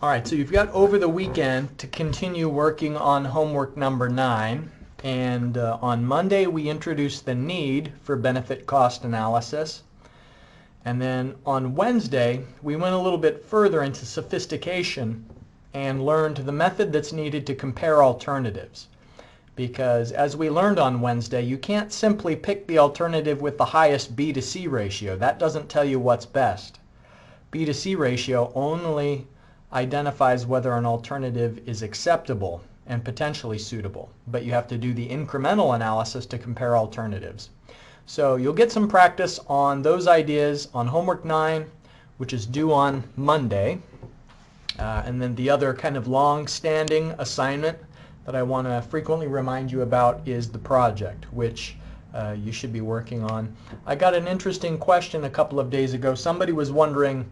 All right, so you've got over the weekend to continue working on homework number 9. And on Monday, we introduced the need for benefit cost analysis. And then on Wednesday, we went a little bit further into sophistication and learned the method that's needed to compare alternatives. Because as we learned on Wednesday, you can't simply pick the alternative with the highest B to C ratio. That doesn't tell you what's best. B to C ratio only identifies whether an alternative is acceptable and potentially suitable, but you have to do the incremental analysis to compare alternatives. So you'll get some practice on those ideas on homework 9, which is due on Monday. And then the other kind of long-standing assignment that I want to frequently remind you about is the project, which you should be working on. I got an interesting question a couple of days ago. Somebody was wondering,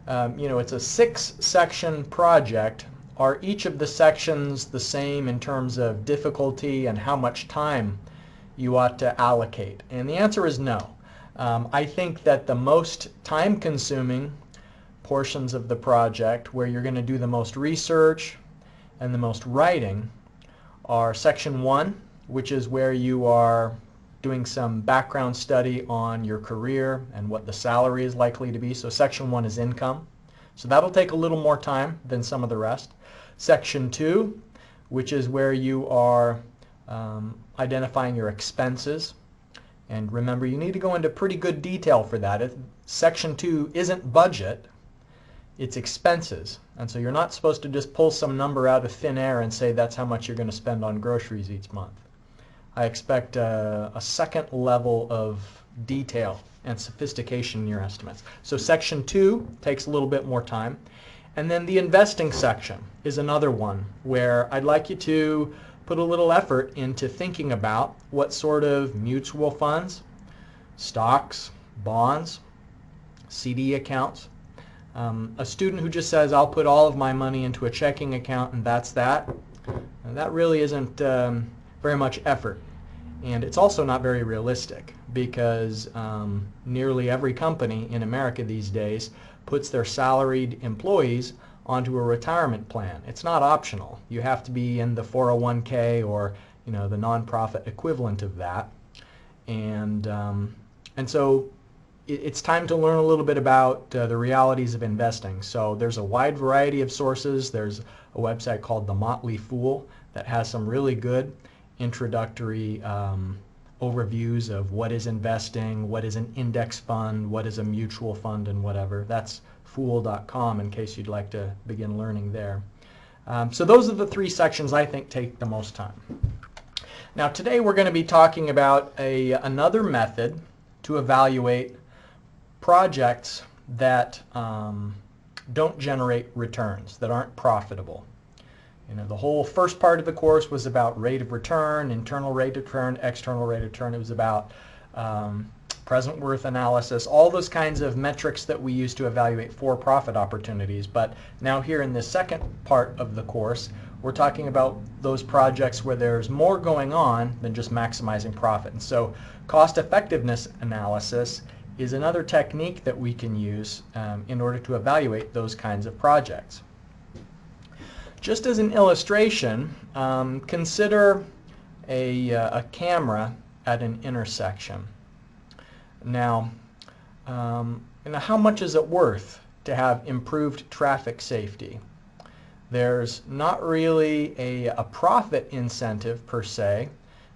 it's a 6-section project. Are each of the sections the same in terms of difficulty and how much time you ought to allocate? And the answer is no. I think that the most time-consuming portions of the project, where you're going to do the most research and the most writing, are section 1, which is where you are doing some background study on your career and what the salary is likely to be. So section 1 is income. So that'll take a little more time than some of the rest. Section 2, which is where you are identifying your expenses. And remember, you need to go into pretty good detail for that. Section 2 isn't budget, it's expenses. And so you're not supposed to just pull some number out of thin air and say that's how much you're going to spend on groceries each month. I expect a second level of detail and sophistication in your estimates. So section 2 takes a little bit more time. And then the investing section is another one where I'd like you to put a little effort into thinking about what sort of mutual funds, stocks, bonds, CD accounts. A student who just says, I'll put all of my money into a checking account and that's that, and that really isn't very much effort. And it's also not very realistic, because nearly every company in America these days puts their salaried employees onto a retirement plan. It's not optional. You have to be in the 401k or the nonprofit equivalent of that. And so it's time to learn a little bit about the realities of investing. So there's a wide variety of sources. There's a website called The Motley Fool that has some really good introductory overviews of what is investing, what is an index fund, what is a mutual fund, and whatever. That's fool.com in case you'd like to begin learning there. So those are the 3 sections I think take the most time. Now today we're going to be talking about another method to evaluate projects that don't generate returns, that aren't profitable. The whole first part of the course was about rate of return, internal rate of return, external rate of return. It was about present worth analysis, all those kinds of metrics that we use to evaluate for-profit opportunities. But now here in this second part of the course, we're talking about those projects where there's more going on than just maximizing profit. And so cost effectiveness analysis is another technique that we can use in order to evaluate those kinds of projects. Just as an illustration, consider a camera at an intersection. Now, how much is it worth to have improved traffic safety? There's not really a profit incentive per se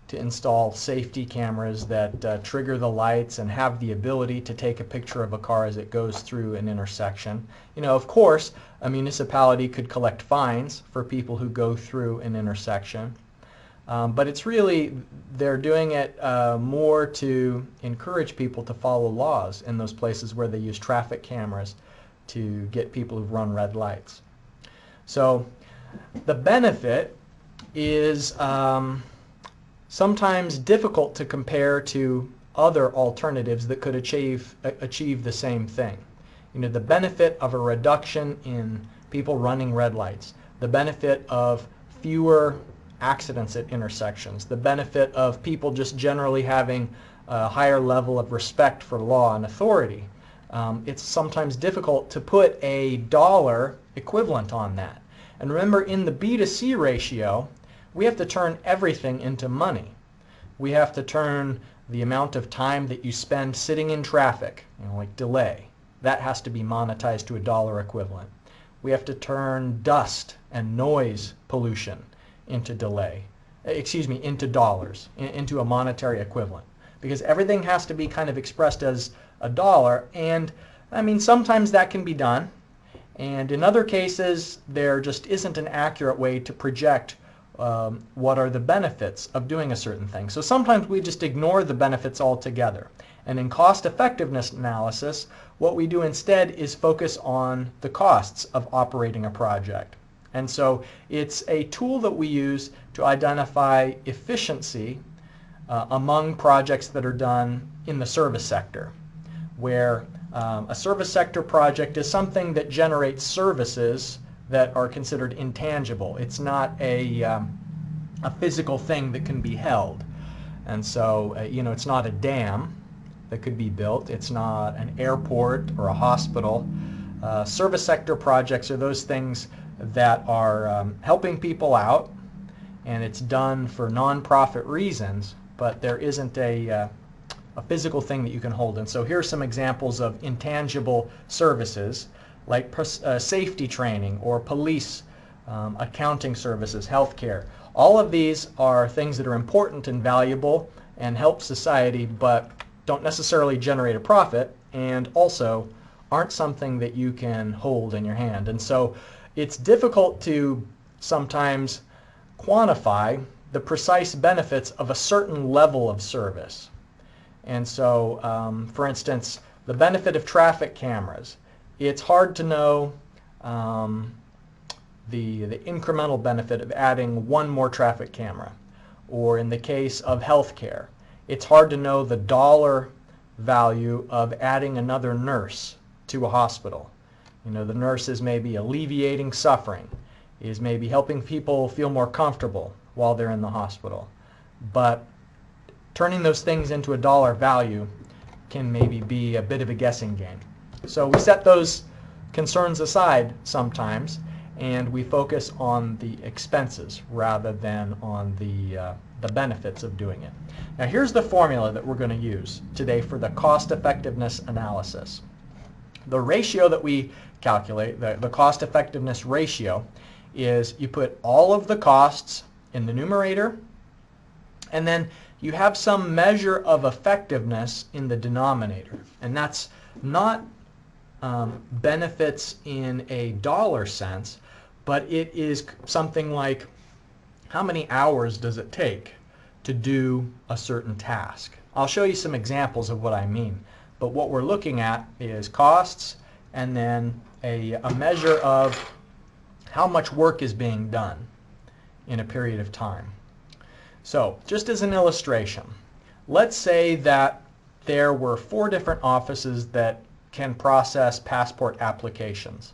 to install safety cameras that trigger the lights and have the ability to take a picture of a car as it goes through an intersection. Of course, a municipality could collect fines for people who go through an intersection. But it's really, they're doing it more to encourage people to follow laws in those places where they use traffic cameras to get people who run red lights. So the benefit is sometimes difficult to compare to other alternatives that could achieve the same thing. The benefit of a reduction in people running red lights, the benefit of fewer accidents at intersections, the benefit of people just generally having a higher level of respect for law and authority. It's sometimes difficult to put a dollar equivalent on that. And remember, in the B to C ratio, we have to turn everything into money. We have to turn the amount of time that you spend sitting in traffic, like delay. That has to be monetized to a dollar equivalent. We have to turn dust and noise pollution into into dollars, into a monetary equivalent. Because everything has to be kind of expressed as a dollar, and I mean, sometimes that can be done, and in other cases, there just isn't an accurate way to project what are the benefits of doing a certain thing. So sometimes we just ignore the benefits altogether. And in cost effectiveness analysis, what we do instead is focus on the costs of operating a project. And so it's a tool that we use to identify efficiency among projects that are done in the service sector, where a service sector project is something that generates services that are considered intangible. It's not a physical thing that can be held. And so, it's not a dam that could be built. It's not an airport or a hospital. Service sector projects are those things that are helping people out, and it's done for nonprofit reasons, but there isn't a physical thing that you can hold. And so here are some examples of intangible services, like safety training or police, accounting services, healthcare. All of these are things that are important and valuable and help society, but don't necessarily generate a profit, and also aren't something that you can hold in your hand. And so it's difficult to sometimes quantify the precise benefits of a certain level of service. And so, for instance, the benefit of traffic cameras. It's hard to know the incremental benefit of adding one more traffic camera. Or in the case of healthcare, it's hard to know the dollar value of adding another nurse to a hospital. The nurse is maybe alleviating suffering, is maybe helping people feel more comfortable while they're in the hospital. But turning those things into a dollar value can maybe be a bit of a guessing game. So we set those concerns aside sometimes, and we focus on the expenses rather than on the benefits of doing it. Now here's the formula that we're going to use today for the cost effectiveness analysis. The ratio that we calculate, the cost effectiveness ratio, is you put all of the costs in the numerator, and then you have some measure of effectiveness in the denominator. And that's not benefits in a dollar sense, but it is something like how many hours does it take to do a certain task. I'll show you some examples of what I mean, but what we're looking at is costs and then a measure of how much work is being done in a period of time. So just as an illustration, let's say that there were 4 different offices that can process passport applications.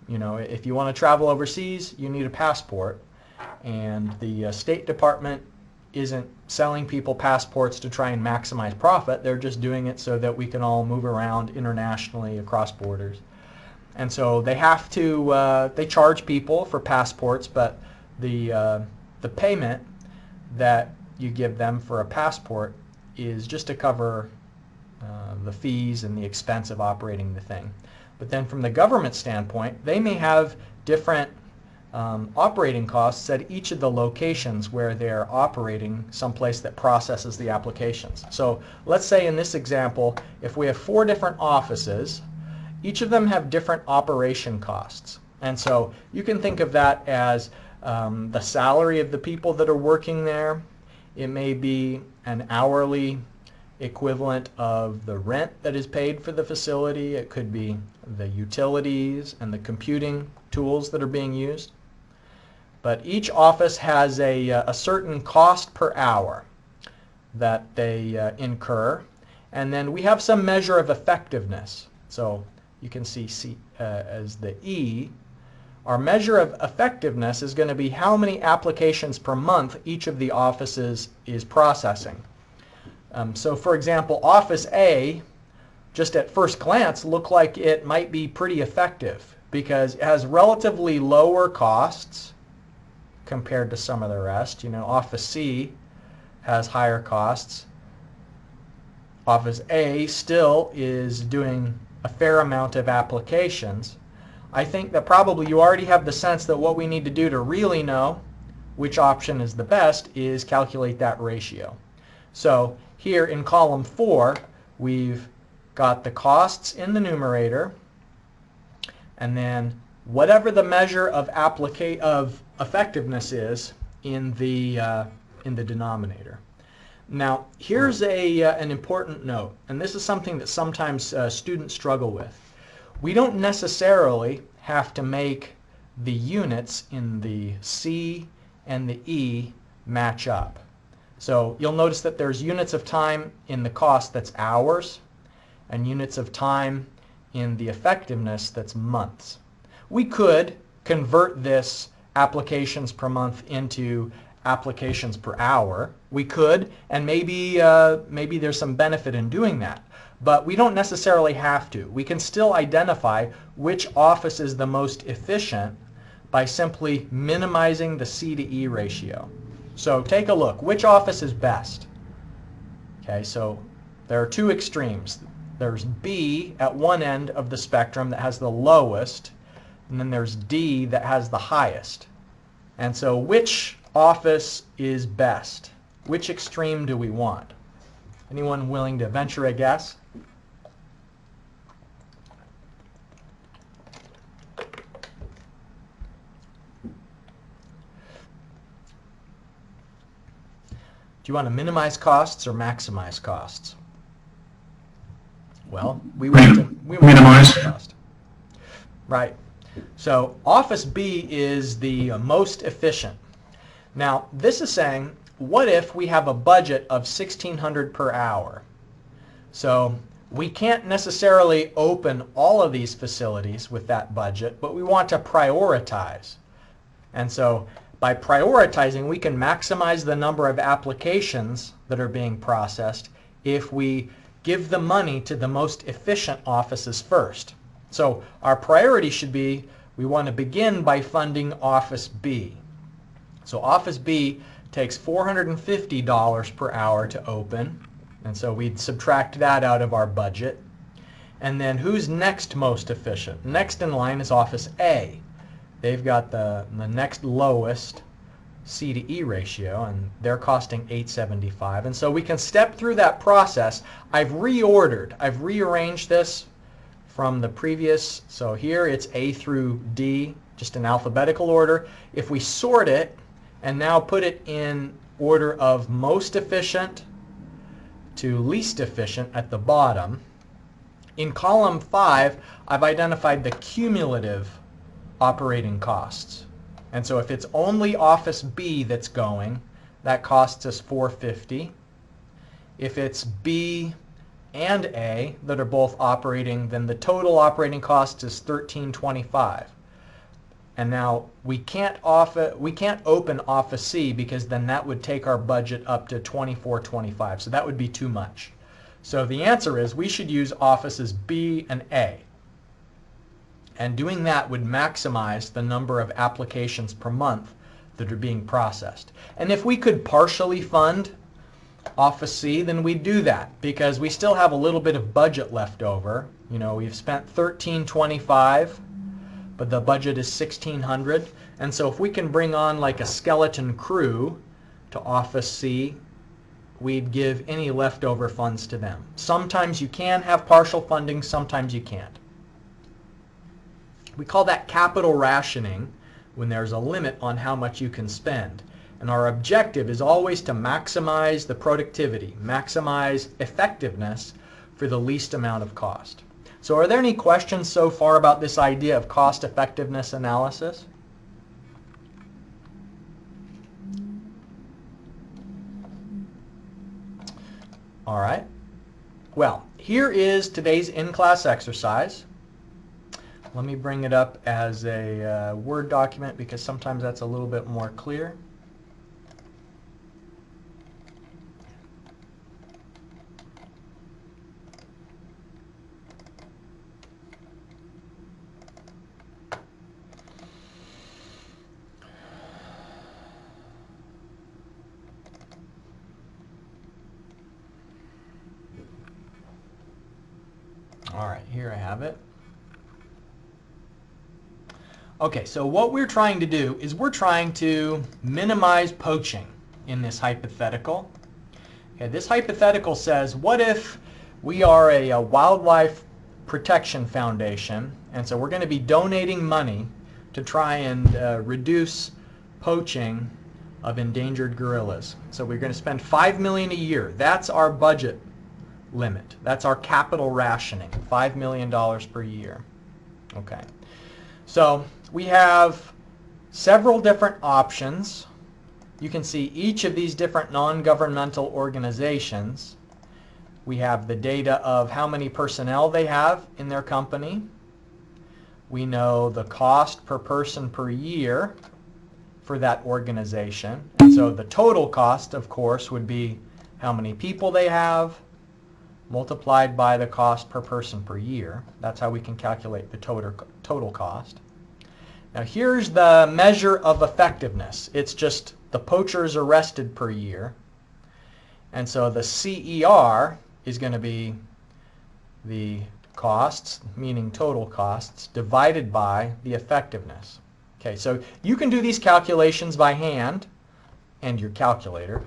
If you want to travel overseas, you need a passport, and the State Department isn't selling people passports to try and maximize profit. They're just doing it so that we can all move around internationally across borders. And so they have to, they charge people for passports, but the payment that you give them for a passport is just to cover the fees and the expense of operating the thing. But then from the government standpoint, they may have different operating costs at each of the locations where they're operating someplace that processes the applications. So let's say in this example, if we have 4 different offices, each of them have different operation costs. And so you can think of that as the salary of the people that are working there. It may be an hourly equivalent of the rent that is paid for the facility. It could be the utilities and the computing tools that are being used. But each office has a certain cost per hour that they incur. And then we have some measure of effectiveness. So you can see as the E. Our measure of effectiveness is going to be how many applications per month each of the offices is processing. So for example, Office A, just at first glance, looked like it might be pretty effective. because it has relatively lower costs compared to some of the rest. You know, Office C has higher costs. Office A still is doing a fair amount of applications. I think that probably you already have the sense that what we need to do to really know which option is the best is calculate that ratio. So here in column 4, we've got the costs in the numerator, and then whatever the measure of effectiveness is in the denominator. Now, here's an important note, and this is something that sometimes students struggle with. We don't necessarily have to make the units in the C and the E match up. So you'll notice that there's units of time in the cost that's hours, and units of time in the effectiveness that's months. We could convert this applications per month into applications per hour. We could, and maybe there's some benefit in doing that. But we don't necessarily have to. We can still identify which office is the most efficient by simply minimizing the C to E ratio. So take a look. Which office is best? Okay, so there are two extremes. There's B at one end of the spectrum that has the lowest, and then there's D that has the highest. And so which office is best? Which extreme do we want? Anyone willing to venture a guess? Do you want to minimize costs or maximize costs? Well, we want to minimize cost. Right. So Office B is the most efficient. Now, this is saying, what if we have a budget of $1,600 per hour? So we can't necessarily open all of these facilities with that budget, but we want to prioritize. And so by prioritizing, we can maximize the number of applications that are being processed if we give the money to the most efficient offices first. So our priority should be, we want to begin by funding Office B. So Office B takes $450 per hour to open, and so we'd subtract that out of our budget. And then who's next most efficient? Next in line is Office A. They've got the next lowest C to E ratio, and they're costing $875. And so we can step through that process. I've rearranged this from the previous. So here it's A through D, just in alphabetical order. If we sort it and now put it in order of most efficient to least efficient at the bottom, in column 5, I've identified the cumulative operating costs. And so if it's only Office B that's going, that costs us $450. If it's B and A that are both operating, then the total operating cost is $1325. And now we can't open Office C because then that would take our budget up to $2425. So that would be too much. So the answer is we should use offices B and A. And doing that would maximize the number of applications per month that are being processed. And if we could partially fund Office C, then we'd do that because we still have a little bit of budget left over. You know, we've spent $1325, but the budget is $1,600. And so if we can bring on like a skeleton crew to Office C, we'd give any leftover funds to them. Sometimes you can have partial funding, sometimes you can't. We call that capital rationing when there's a limit on how much you can spend. And our objective is always to maximize the productivity, maximize effectiveness for the least amount of cost. So are there any questions so far about this idea of cost effectiveness analysis? All right. Well, here is today's in-class exercise. Let me bring it up as a Word document because sometimes that's a little bit more clear. All right, here I have it. Okay, so what we're trying to do is we're trying to minimize poaching in this hypothetical. Okay, this hypothetical says, what if we are a wildlife protection foundation, and so we're going to be donating money to try and reduce poaching of endangered gorillas. So we're going to spend $5 million a year. That's our budget limit. That's our capital rationing, $5 million per year. Okay. So we have several different options. You can see each of these different non-governmental organizations. We have the data of how many personnel they have in their company. We know the cost per person per year for that organization. And so the total cost, of course, would be how many people they have multiplied by the cost per person per year. That's how we can calculate the total cost. Now here's the measure of effectiveness. It's just the poachers arrested per year. And so the CER is going to be the costs, meaning total costs, divided by the effectiveness. Okay, so you can do these calculations by hand and your calculator.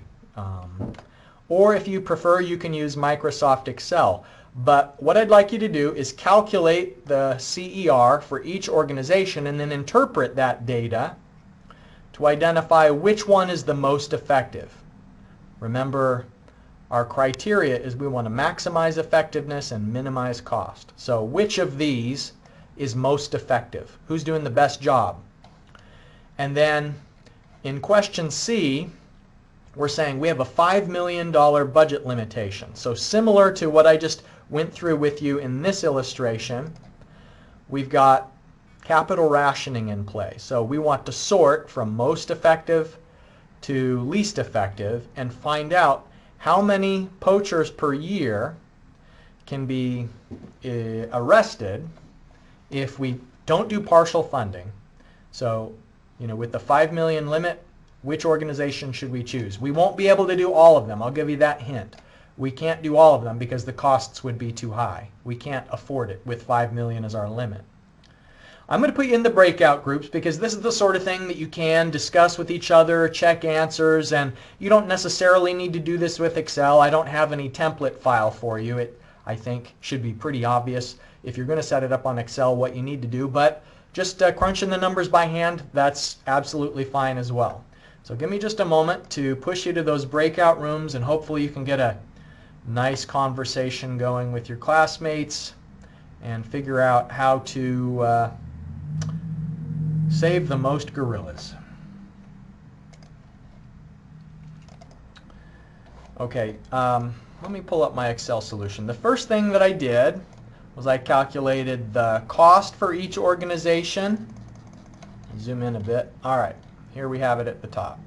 Or if you prefer, you can use Microsoft Excel. But what I'd like you to do is calculate the CER for each organization and then interpret that data to identify which one is the most effective. Remember, our criteria is we want to maximize effectiveness and minimize cost. So which of these is most effective? Who's doing the best job? And then in question C, we're saying we have a $5 million budget limitation. So similar to what I just went through with you in this illustration, we've got capital rationing in play. So we want to sort from most effective to least effective and find out how many poachers per year can be arrested if we don't do partial funding. So, with the 5 million limit, which organization should we choose? We won't be able to do all of them. I'll give you that hint. We can't do all of them because the costs would be too high. We can't afford it with 5 million as our limit. I'm going to put you in the breakout groups because this is the sort of thing that you can discuss with each other, check answers, and you don't necessarily need to do this with Excel. I don't have any template file for you. It, I think, should be pretty obvious if you're going to set it up on Excel what you need to do, but just crunching the numbers by hand, that's absolutely fine as well. So give me just a moment to push you to those breakout rooms, and hopefully you can get a nice conversation going with your classmates and figure out how to save the most gorillas. Okay, let me pull up my Excel solution. The first thing that I did was I calculated the cost for each organization. Zoom in a bit. All right. Here we have it at the top.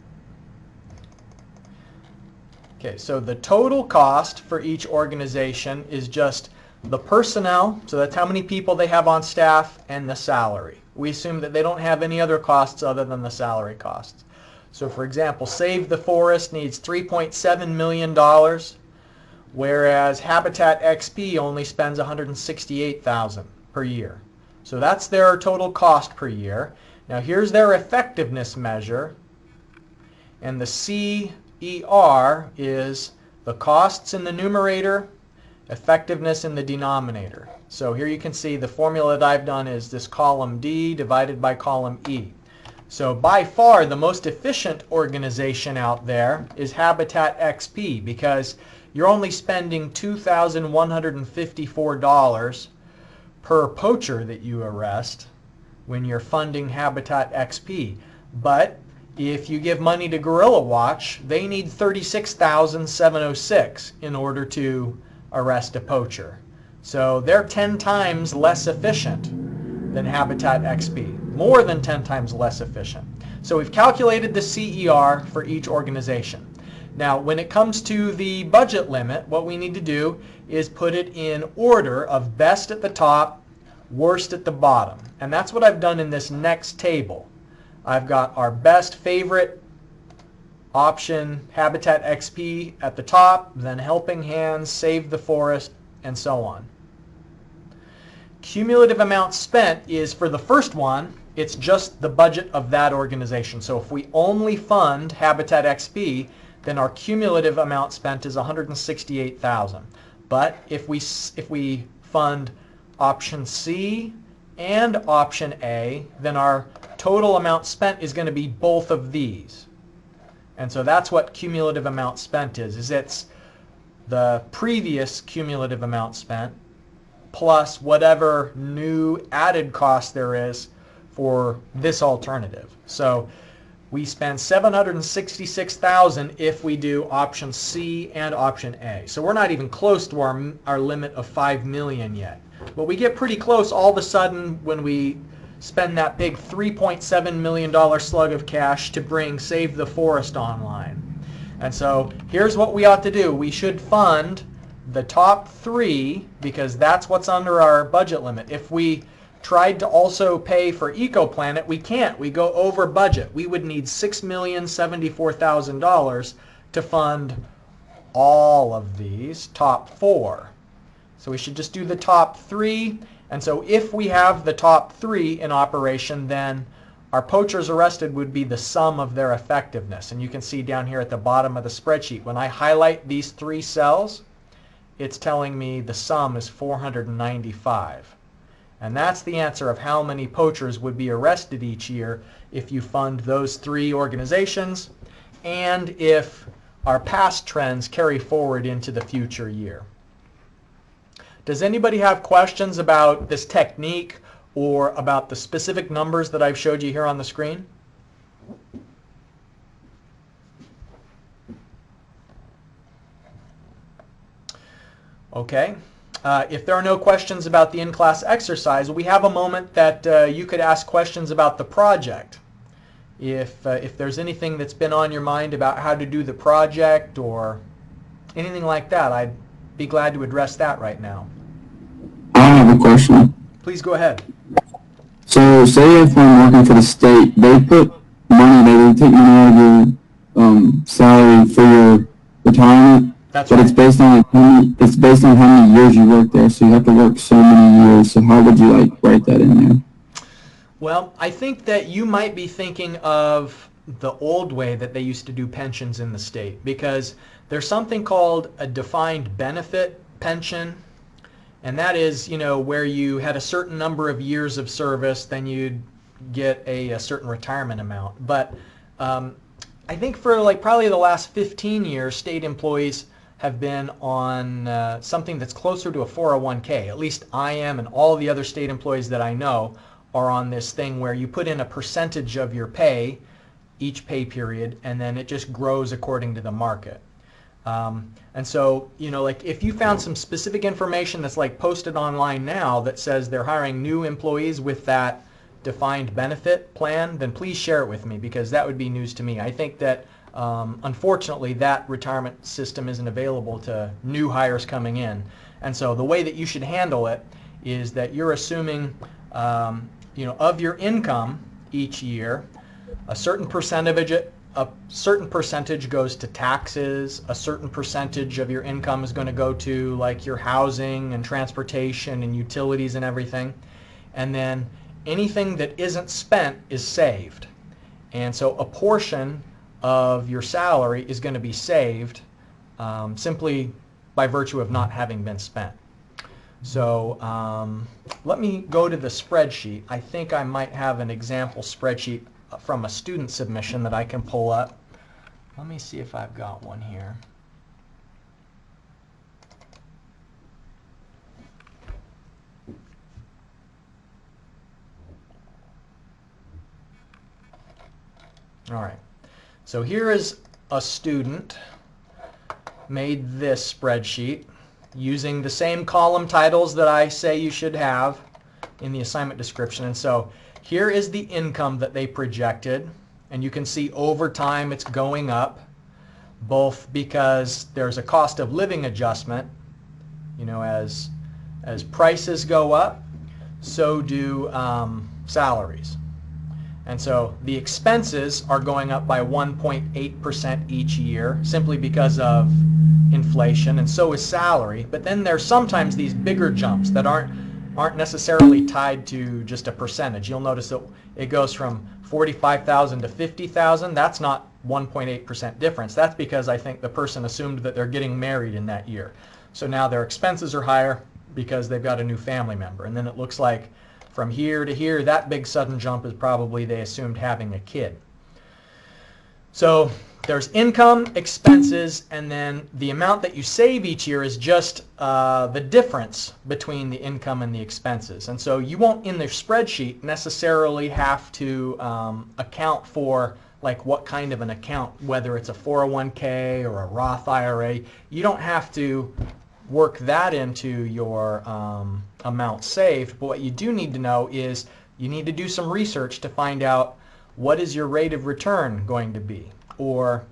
Okay, so the total cost for each organization is just the personnel, so that's how many people they have on staff, and the salary. We assume that they don't have any other costs other than the salary costs. So for example, Save the Forest needs $3.7 million, whereas Habitat XP only spends $168,000 per year. So that's their total cost per year. Now here's their effectiveness measure, and the CER is the costs in the numerator, effectiveness in the denominator. So here you can see the formula that I've done is this column D divided by column E. So by far the most efficient organization out there is Habitat XP because you're only spending $2,154 per poacher that you arrest when you're funding Habitat XP. But if you give money to Gorilla Watch, they need $36,706 in order to arrest a poacher. So they're 10 times less efficient than Habitat XP, more than 10 times less efficient. So we've calculated the CER for each organization. Now when it comes to the budget limit, what we need to do is put it in order of best at the top, worst at the bottom. And that's what I've done in this next table. I've got our best favorite option, Habitat XP, at the top, then Helping Hands, Save the Forest, and so on. cumulative amount spent is for the first one, it's just the budget of that organization. So if we only fund Habitat XB, then our cumulative amount spent is $168,000. But if we fund option C and option A, then our total amount spent is going to be both of these. And so that's what cumulative amount spent is it's the previous cumulative amount spent plus whatever new added cost there is for this alternative. So we spend $766,000 if we do option C and option A. So we're not even close to our limit of $5 million yet. But we get pretty close all of a sudden when we spend that big $3.7 million slug of cash to bring Save the Forest online. And so here's what we ought to do. We should fund the top three because that's what's under our budget limit. If we tried to also pay for EcoPlanet, we can't. We go over budget. We would need $6,074,000 to fund all of these top four. So we should just do the top three. And so if we have the top three in operation, then our poachers arrested would be the sum of their effectiveness. And you can see down here at the bottom of the spreadsheet, when I highlight these three cells, it's telling me the sum is 495. And that's the answer of how many poachers would be arrested each year if you fund those three organizations and if our past trends carry forward into the future year. Does anybody have questions about this technique or about the specific numbers that I've showed you here on the screen? Okay. If there are no questions about the in-class exercise, we have a moment that you could ask questions about the project. If there's anything that's been on your mind about how to do the project or anything like that, I'd be glad to address that right now. I have a question. Please go ahead. So say if I'm working for the state, they put money, they take money out of your salary for your retirement. That's but right. It's based on how many years you work there. So you have to work so many years. So how would you write that in there? Well, I think that you might be thinking of the old way that they used to do pensions in the state, because there's something called a defined benefit pension, and that is, where you had a certain number of years of service, then you'd get a certain retirement amount. But I think for probably the last 15 years, state employees have been on something that's closer to a 401k. At least I am, and all the other state employees that I know are on this thing where you put in a percentage of your pay each pay period, and then it just grows according to the market. And so, if you found some specific information that's posted online now that says they're hiring new employees with that defined benefit plan, then please share it with me, because that would be news to me. I think that unfortunately that retirement system isn't available to new hires coming in. And so the way that you should handle it is that you're assuming of your income each year, a certain percentage goes to taxes, a certain percentage of your income is going to go to your housing and transportation and utilities and everything, and then anything that isn't spent is saved. And so a portion of your salary is going to be saved simply by virtue of not having been spent. So let me go to the spreadsheet. I think I might have an example spreadsheet from a student submission that I can pull up. Let me see if I've got one here. All right. So here is a student made this spreadsheet using the same column titles that I say you should have in the assignment description. And so here is the income that they projected, and you can see over time it's going up, both because there's a cost of living adjustment, as prices go up, so do salaries. And so the expenses are going up by 1.8% each year simply because of inflation, and so is salary. But then there's sometimes these bigger jumps that aren't aren't necessarily tied to just a percentage. You'll notice that it goes from 45,000 to 50,000. That's not 1.8% difference. That's because I think the person assumed that they're getting married in that year. So now their expenses are higher because they've got a new family member. And then it looks like from here to here, that big sudden jump is probably they assumed having a kid. So there's income, expenses, and then the amount that you save each year is just the difference between the income and the expenses. And so you won't, in the spreadsheet, necessarily have to account for like what kind of an account, whether it's a 401k or a Roth IRA. You don't have to work that into your amount saved, but what you do need to know is you need to do some research to find out what is your rate of return going to be. Or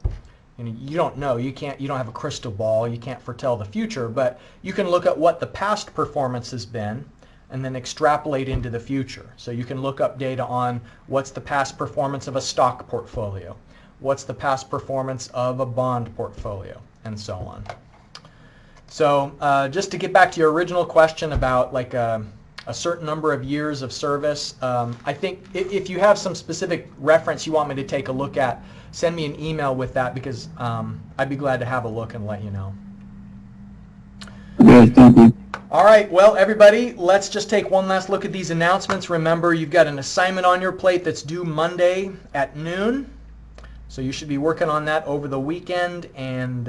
you don't know, you don't have a crystal ball, you can't foretell the future, but you can look at what the past performance has been and then extrapolate into the future. So you can look up data on what's the past performance of a stock portfolio, what's the past performance of a bond portfolio, and so on. So just to get back to your original question about like a certain number of years of service, I think if you have some specific reference you want me to take a look at, send me an email with that, because I'd be glad to have a look and let you know. Okay, thank you. All right, well, everybody, let's just take one last look at these announcements. Remember, you've got an assignment on your plate that's due Monday at noon. So you should be working on that over the weekend, and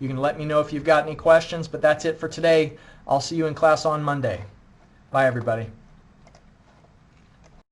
you can let me know if you've got any questions. But that's it for today. I'll see you in class on Monday. Bye, everybody.